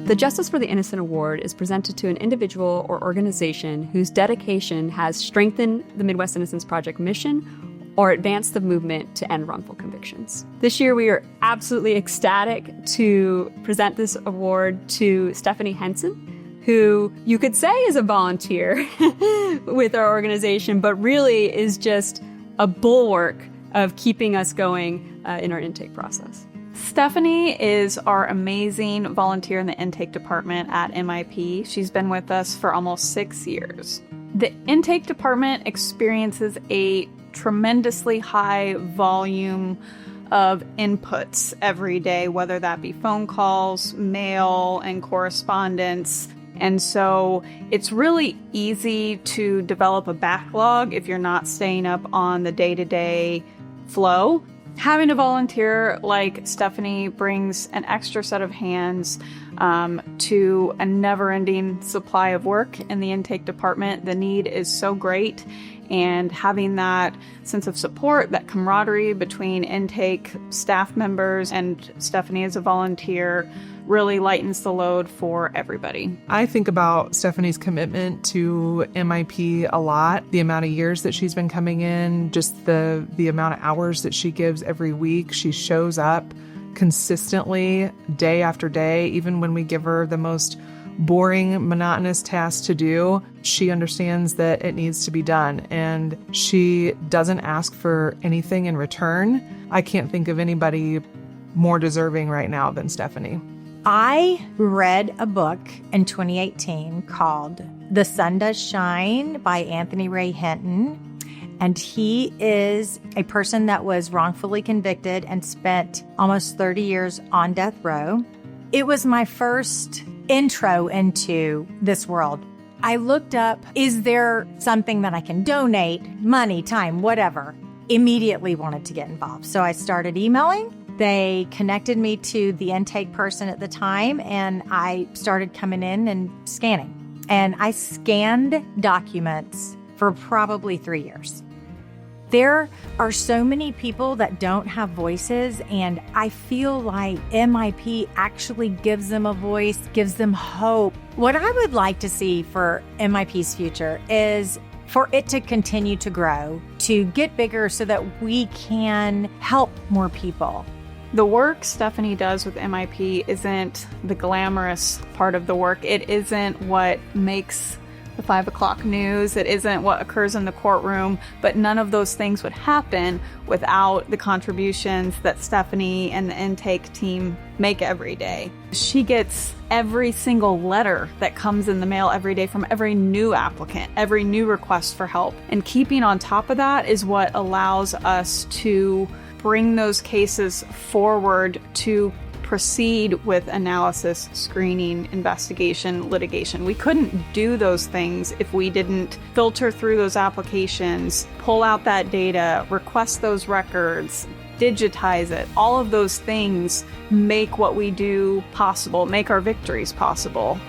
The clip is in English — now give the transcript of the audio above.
The Justice for the Innocent Award is presented to an individual or organization whose dedication has strengthened the Midwest Innocence Project mission or advanced the movement to end wrongful convictions. This year, we are absolutely ecstatic to present this award to Stephanie Henson, who you could say is a volunteer with our organization, but really is just a bulwark of keeping us going in our intake process. Stephanie is our amazing volunteer in the intake department at MIP. She's been with us for almost 6 years. The intake department experiences a tremendously high volume of inputs every day, whether that be phone calls, mail, and correspondence. And so it's really easy to develop a backlog if you're not staying up on the day-to-day flow. Having a volunteer like Stephanie brings an extra set of hands to a never-ending supply of work in the intake department. The need is so great, and having that sense of support, that camaraderie between intake staff members and Stephanie as a volunteer really lightens the load for everybody. I think about Stephanie's commitment to MIP a lot, the amount of years that she's been coming in, just the amount of hours that she gives every week. She shows up consistently day after day, even when we give her the most boring, monotonous task to do. She understands that it needs to be done, and she doesn't ask for anything in return. I can't think of anybody more deserving right now than Stephanie. I read a book in 2018 called The Sun Does Shine by Anthony Ray Hinton. And he is a person that was wrongfully convicted and spent almost 30 years on death row. It was my first intro into this world. I looked up, is there something that I can donate, money, time, whatever? Immediately wanted to get involved. So I started emailing. They connected me to the intake person at the time, and I started coming in and scanning. And I scanned documents for probably 3 years. There are so many people that don't have voices, and I feel like MIP actually gives them a voice, gives them hope. What I would like to see for MIP's future is for it to continue to grow, to get bigger so that we can help more people. The work Stephanie does with MIP isn't the glamorous part of the work. It isn't what makes the 5 o'clock news. It isn't what occurs in the courtroom, but none of those things would happen without the contributions that Stephanie and the intake team make every day. She gets every single letter that comes in the mail every day from every new applicant, every new request for help. And keeping on top of that is what allows us to bring those cases forward to proceed with analysis, screening, investigation, litigation. We couldn't do those things if we didn't filter through those applications, pull out that data, request those records, digitize it. All of those things make what we do possible, make our victories possible.